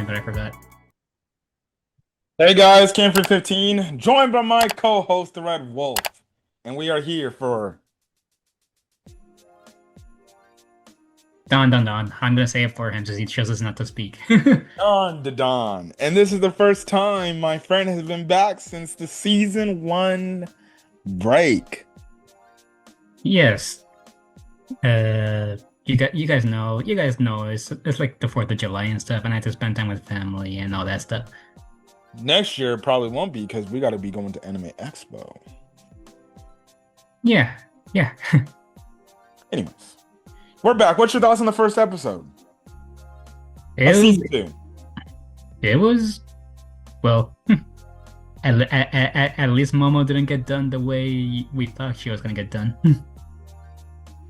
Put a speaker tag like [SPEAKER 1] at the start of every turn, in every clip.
[SPEAKER 1] but I forgot.
[SPEAKER 2] Hey guys, Camford15, joined by my co-host, the Red Wolf, and we are here for
[SPEAKER 1] Don, Don, Don. I'm gonna say it for him since he chose us not to speak.
[SPEAKER 2] Dawn to Dawn. And this is the first time my friend has been back since the season one break.
[SPEAKER 1] Yes. You guys know it's like the 4th of July and stuff, and I had to spend time with family and all that stuff.
[SPEAKER 2] Next year it probably won't be because we got to be going to Anime Expo.
[SPEAKER 1] Yeah, yeah.
[SPEAKER 2] Anyways, we're back. What's your thoughts on the first episode of
[SPEAKER 1] It
[SPEAKER 2] season two?
[SPEAKER 1] it was well. At least Momo didn't get done the way we thought she was gonna get done,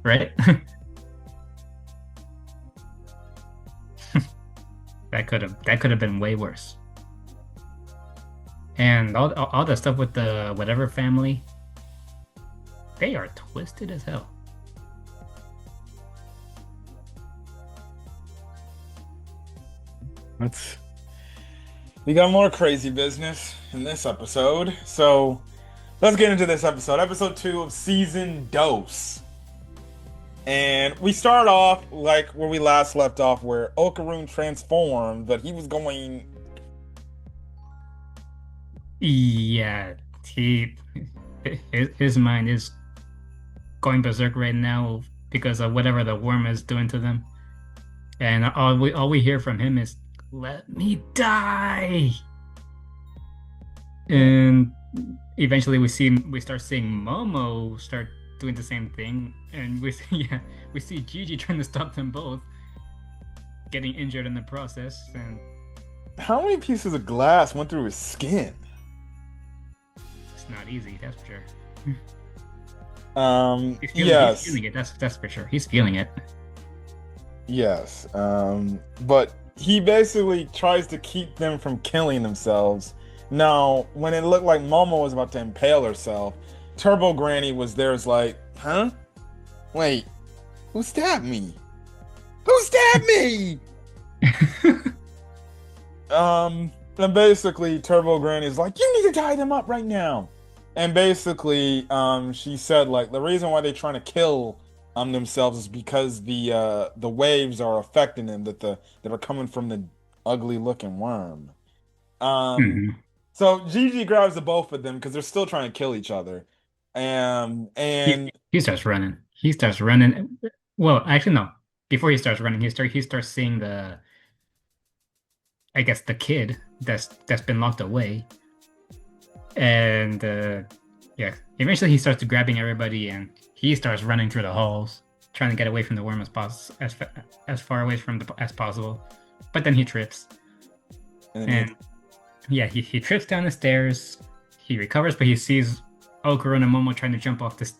[SPEAKER 1] right? That could have been way worse. And all the stuff with the whatever family, they are twisted as hell.
[SPEAKER 2] Let's We got more crazy business in this episode. So let's get into this episode. Episode 2 of season Dose. And we start off like where we last left off, where Okaroon transformed, but he was going.
[SPEAKER 1] Yeah, he his mind is going berserk right now because of whatever the worm is doing to them. And all we hear from him is "Let me die." And eventually we start seeing Momo start doing the same thing, and we see Gigi trying to stop them both, getting injured in the process, and
[SPEAKER 2] How many pieces of glass went through his skin?
[SPEAKER 1] it's not easy, that's for sure. He's
[SPEAKER 2] Yes,
[SPEAKER 1] feeling it. That's for sure. He's feeling it.
[SPEAKER 2] yes. But he basically tries to keep them from killing themselves. Now, when it looked like Momo was about to impale herself, Turbo Granny was there, is like, huh? Wait, who stabbed me? Who stabbed me? And basically Turbo Granny is like, you need to tie them up right now. And basically, she said like the reason why they're trying to kill themselves is because the waves are affecting them that are coming from the ugly looking worm. Um,
[SPEAKER 1] Mhm.
[SPEAKER 2] so Gigi grabs the both of them because they're still trying to kill each other.
[SPEAKER 1] He
[SPEAKER 2] And
[SPEAKER 1] he starts running. He starts running. Well, actually, no. Before he starts running, he starts seeing I guess the kid that's been locked away, and yeah, eventually he starts grabbing everybody, and he starts running through the halls, trying to get away from the worm as far away from as possible. But then he trips,
[SPEAKER 2] and then
[SPEAKER 1] and yeah, he trips down the stairs. He recovers, but he sees Okaru and Momo trying to jump off the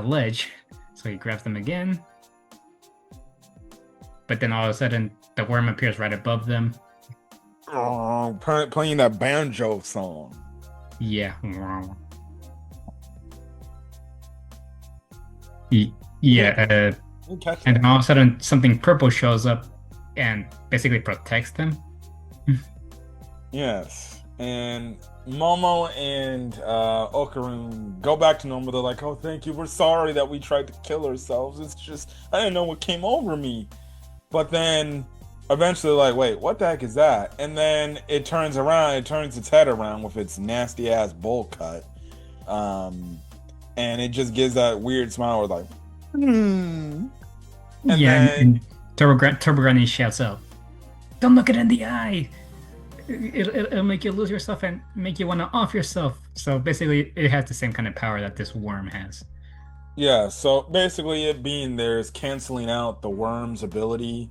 [SPEAKER 1] ledge. So he grabs them again. But then all of a sudden, the worm appears right above them.
[SPEAKER 2] playing that banjo song.
[SPEAKER 1] Yeah. Yeah.
[SPEAKER 2] You catch
[SPEAKER 1] And
[SPEAKER 2] that?
[SPEAKER 1] then all of a sudden, something purple shows up and basically protects them.
[SPEAKER 2] Yes. And Momo and Okaroon go back to normal. They're like, oh, thank you. We're sorry that we tried to kill ourselves. It's just, I didn't know what came over me. But then eventually, like, wait, what the heck is that? And then it turns around, it turns its head around with its nasty ass bowl cut. Um, and it just gives that weird smile where, like, hmm. And
[SPEAKER 1] Yeah. And,
[SPEAKER 2] then
[SPEAKER 1] and Turbo Granny shouts out, "Don't look it in the eye. It'll make you lose yourself and make you want to off yourself." So basically, it has the same kind of power that this worm has.
[SPEAKER 2] yeah, so basically it being there is canceling out the worm's ability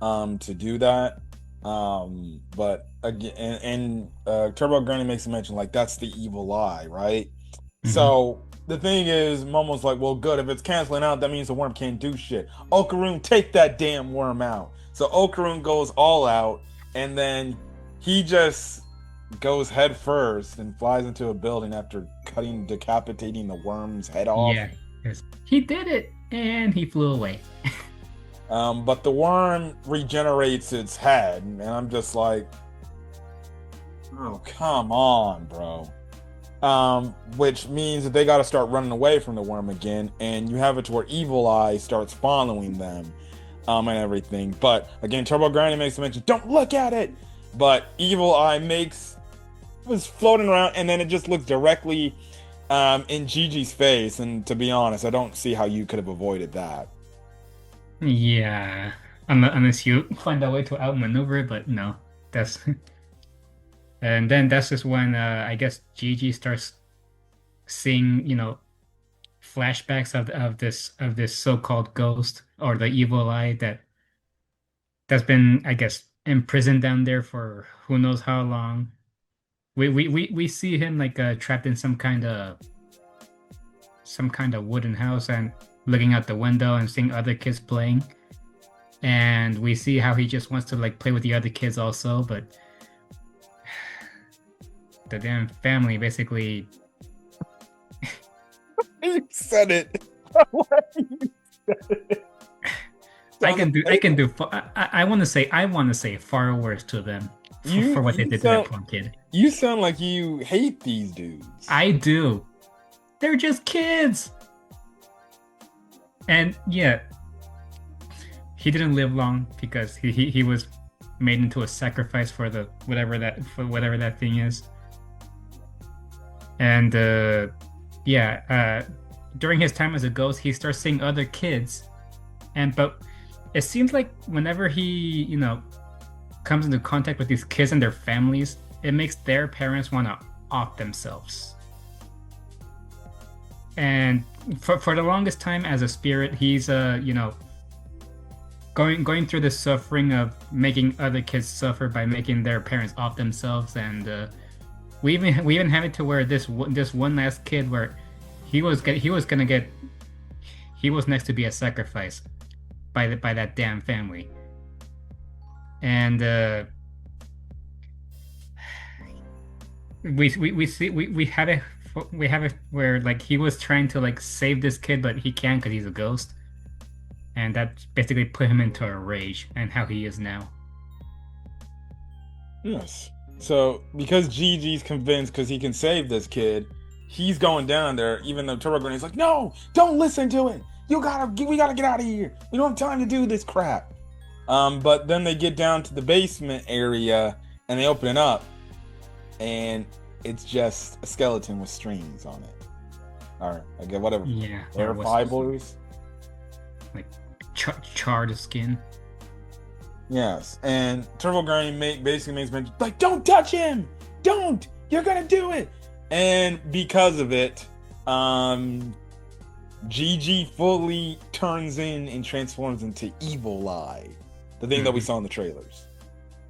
[SPEAKER 2] to do that. But again, Turbo Granny makes a mention like that's the evil eye, right?
[SPEAKER 1] Hmm.
[SPEAKER 2] So the thing is, Momo's like, well, good, if it's canceling out, that means the worm can't do shit. Okaroon, take that damn worm out. So Okaroon goes all out, and then he just goes head first and flies into a building after decapitating the worm's head off.
[SPEAKER 1] Yeah, 'cause he did it, and he flew away.
[SPEAKER 2] But the worm regenerates its head, and I'm just like, oh, come on, bro. Which means that they got to start running away from the worm again, and you have it to where Evil Eye starts following them, and everything. But again, Turbo Granny makes a mention, don't look at it. But Evil Eye was floating around, and then it just looks directly in Gigi's face. And to be honest, I don't see how you could have avoided that.
[SPEAKER 1] Yeah, unless you find a way to outmaneuver it, but no, that's and then that's just when I guess Gigi starts seeing, flashbacks of this so-called ghost or the evil eye that's been, I guess, imprisoned down there for who knows how long. We see him like trapped in some kind of wooden house and looking out the window and seeing other kids playing. And we see how he just wants to like play with the other kids also, but the damn family basically.
[SPEAKER 2] You said it.
[SPEAKER 1] I want to say far worse to them for what they did to that poor kid.
[SPEAKER 2] You sound like you hate these dudes.
[SPEAKER 1] I do. They're just kids. And yeah, he didn't live long because he was made into a sacrifice for whatever that thing is. And during his time as a ghost, he starts seeing other kids, but it seems like whenever he comes into contact with these kids and their families, it makes their parents want to off themselves. And for the longest time as a spirit, he's going through the suffering of making other kids suffer by making their parents off themselves. And we even have it to where this one last kid where he was next to be a sacrifice by that damn family. And we have it where like he was trying to like save this kid, but he can't because he's a ghost, and that basically put him into a rage and how he is now.
[SPEAKER 2] Yes. So because Gigi's convinced because he can save this kid, he's going down there, even though Turbo Granny's like, no, don't listen to it. We gotta get out of here. We don't have time to do this crap. But then they get down to the basement area and they open it up, and it's just a skeleton with strings on it. All right, I get whatever.
[SPEAKER 1] Yeah,
[SPEAKER 2] air fibers,
[SPEAKER 1] like charred skin.
[SPEAKER 2] Yes, and Turbo Granny basically makes mention like, don't touch him, don't. You're gonna do it, and because of it, Gigi fully turns in and transforms into Evil Eye, the thing that we saw in the trailers.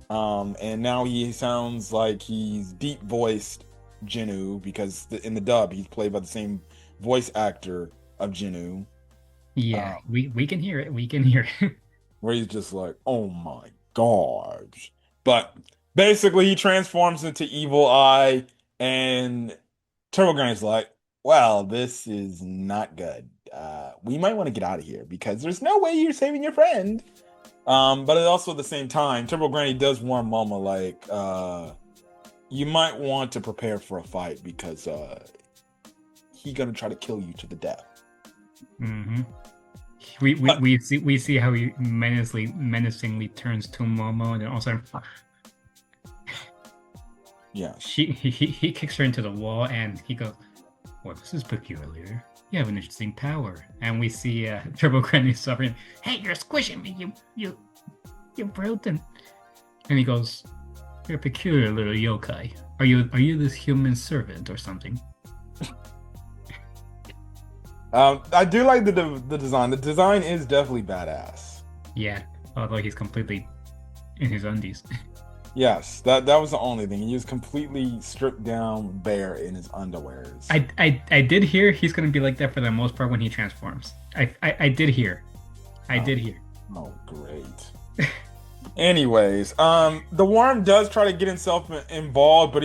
[SPEAKER 2] And now he sounds like he's deep voiced Jinoo, because in the dub he's played by the same voice actor of Jinoo.
[SPEAKER 1] Yeah, we can hear it. We can hear it.
[SPEAKER 2] Where he's just like, oh my gosh. But basically he transforms into Evil Eye, and Turbo Granny's like, well, this is not good. We might want to get out of here because there's no way you're saving your friend. But also at the same time, Turbo Granny does warn Mama, like, you might want to prepare for a fight because he's gonna try to kill you to the death.
[SPEAKER 1] Mm-hmm. We see how he menacingly turns to Momo, and then also
[SPEAKER 2] yeah,
[SPEAKER 1] he kicks her into the wall, and he goes, well, this is peculiar. You have an interesting power. And we see Turbo Granny suffering. Hey, you're squishing me, you brute. And he goes, you're a peculiar little yokai. Are you this human servant or something?
[SPEAKER 2] I do like the design. The design is definitely badass.
[SPEAKER 1] Yeah, although he's completely in his undies.
[SPEAKER 2] Yes, that was the only thing. He was completely stripped down bare in his underwears.
[SPEAKER 1] I did hear he's gonna be like that for the most part when he transforms. I did hear. I did hear.
[SPEAKER 2] Oh, great. Anyways, the worm does try to get himself involved, but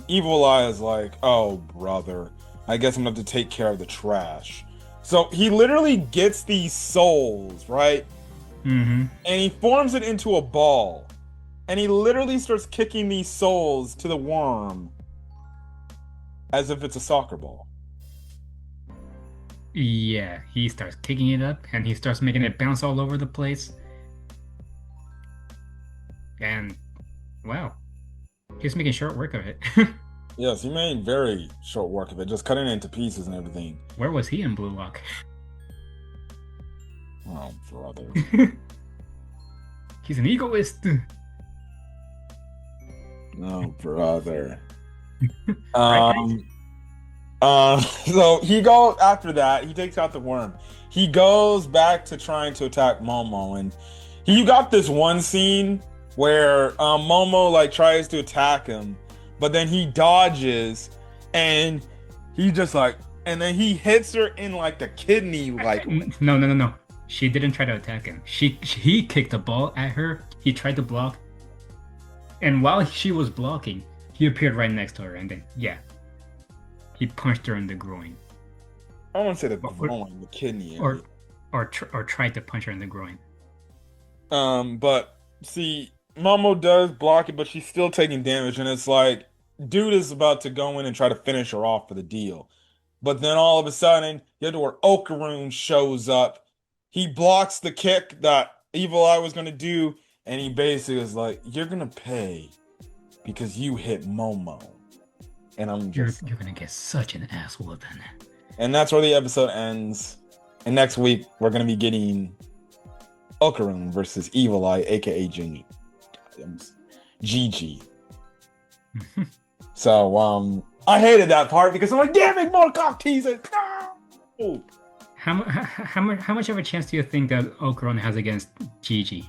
[SPEAKER 2] Evil Eye is like, oh brother, I guess I'm gonna have to take care of the trash. So he literally gets these souls, right?
[SPEAKER 1] Mm-hmm.
[SPEAKER 2] And he forms it into a ball. And he literally starts kicking these souls to the worm as if it's a soccer ball.
[SPEAKER 1] Yeah, he starts kicking it up and he starts making it bounce all over the place. And wow, he's making short work of it.
[SPEAKER 2] Yes, he made very short work of it, just cutting it into pieces and everything.
[SPEAKER 1] Where was he in Blue Lock?
[SPEAKER 2] Oh, brother.
[SPEAKER 1] He's an egoist.
[SPEAKER 2] No, brother.
[SPEAKER 1] Right,
[SPEAKER 2] So he goes after that. He takes out the worm. He goes back to trying to attack Momo, and you got this one scene where Momo like tries to attack him, but then he dodges, and he just like, and then he hits her in like the kidney, like.
[SPEAKER 1] No. She didn't try to attack him. He kicked a ball at her. He tried to block, and while she was blocking, he appeared right next to her, and then yeah, he punched her in the groin,
[SPEAKER 2] I don't want to say the
[SPEAKER 1] Or-
[SPEAKER 2] groin, the kidney
[SPEAKER 1] or
[SPEAKER 2] area.
[SPEAKER 1] or tried to punch her in the groin.
[SPEAKER 2] But see, Momo does block it, but she's still taking damage, and it's like, dude is about to go in and try to finish her off for the deal. But then all of a sudden, you know where Okaroon shows up. He blocks the kick that Evil Eye was gonna do, and he basically is like, "You're gonna pay because you hit Momo." And I'm
[SPEAKER 1] You're
[SPEAKER 2] just,
[SPEAKER 1] you're gonna get such an ass whooping.
[SPEAKER 2] and that's where the episode ends. And next week we're gonna be getting Okaroon versus Evil Eye, aka Gigi. So I hated that part because I'm like, damn it, more cock teasers. No!
[SPEAKER 1] How much of a chance do you think that Okaron has against Gigi?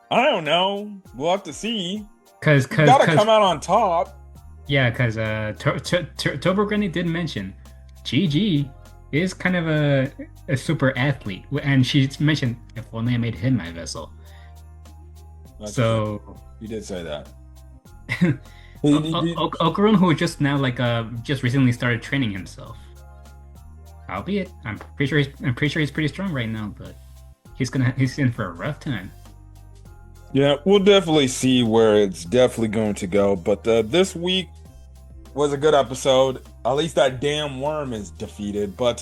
[SPEAKER 2] I don't know. We'll have to see.
[SPEAKER 1] Because
[SPEAKER 2] You gotta come out on top.
[SPEAKER 1] yeah, because Tobogrenny did mention Gigi is kind of a super athlete, and she mentioned if only I made him my vessel.
[SPEAKER 2] That's
[SPEAKER 1] So
[SPEAKER 2] true. You did say that.
[SPEAKER 1] Okaron, who just now just recently started training himself. Albeit, I'm pretty sure he's pretty strong right now, but he's in for a rough time.
[SPEAKER 2] Yeah, we'll definitely see where it's definitely going to go. But this week was a good episode. At least that damn worm is defeated. But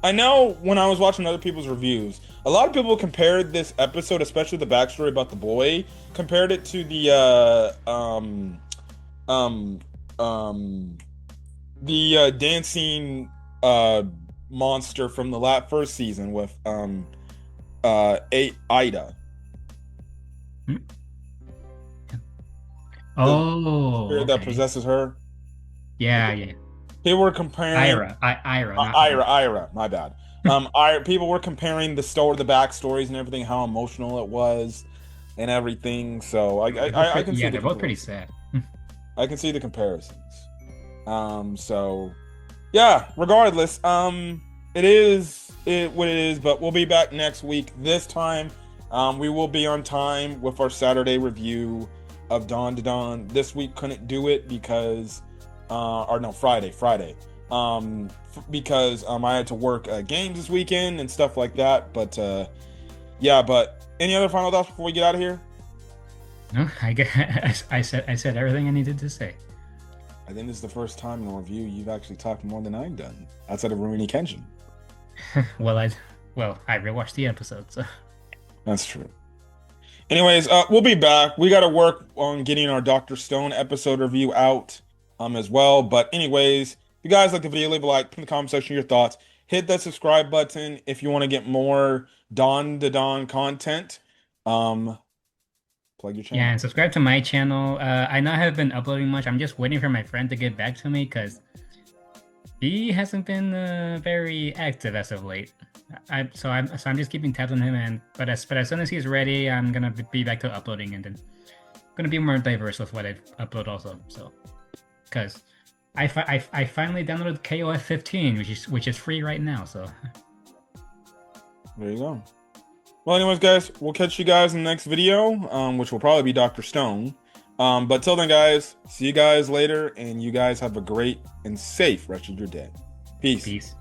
[SPEAKER 2] I know when I was watching other people's reviews, a lot of people compared this episode, especially the backstory about the boy, compared it to the dancing monster from the first season with Ida.
[SPEAKER 1] Oh,
[SPEAKER 2] Spirit that
[SPEAKER 1] okay.
[SPEAKER 2] possesses her.
[SPEAKER 1] Yeah.
[SPEAKER 2] They were comparing
[SPEAKER 1] Ira, not
[SPEAKER 2] Ira. My bad. People were comparing the backstories and everything, how emotional it was, and everything. So I can see
[SPEAKER 1] yeah,
[SPEAKER 2] the
[SPEAKER 1] they're both pretty
[SPEAKER 2] comparisons.
[SPEAKER 1] sad.
[SPEAKER 2] I can see the comparisons. So yeah. Regardless, it is what it is. But we'll be back next week. This time, we will be on time with our Saturday review of Dawn to Dawn. This week couldn't do it because, or no, Friday. Because I had to work games this weekend and stuff like that. But yeah. But any other final thoughts before we get out of here?
[SPEAKER 1] No, I guess I said everything I needed to say.
[SPEAKER 2] I think this is the first time in a review you've actually talked more than I've done outside of Rurouni Kenshin.
[SPEAKER 1] Well, I rewatched the episode, so
[SPEAKER 2] That's true. Anyways, we'll be back. We got to work on getting our Dr. Stone episode review out as well. But anyways, if you guys like the video, leave a like, put in the comment section your thoughts. Hit that subscribe button if you want to get more Dawn to Dawn content. Plug your channel.
[SPEAKER 1] yeah, and subscribe to my channel. I not have been uploading much. I'm just waiting for my friend to get back to me because he hasn't been very active as of late. I'm just keeping tabs on him, but as soon as he's ready, I'm gonna be back to uploading, and then gonna be more diverse with what I upload also. So, because I finally downloaded KOF 15, which is free right now. So
[SPEAKER 2] There you go. Well, anyways, guys, we'll catch you guys in the next video, which will probably be Dr. Stone. But till then, guys, see you guys later, and you guys have a great and safe rest of your day. Peace.
[SPEAKER 1] peace.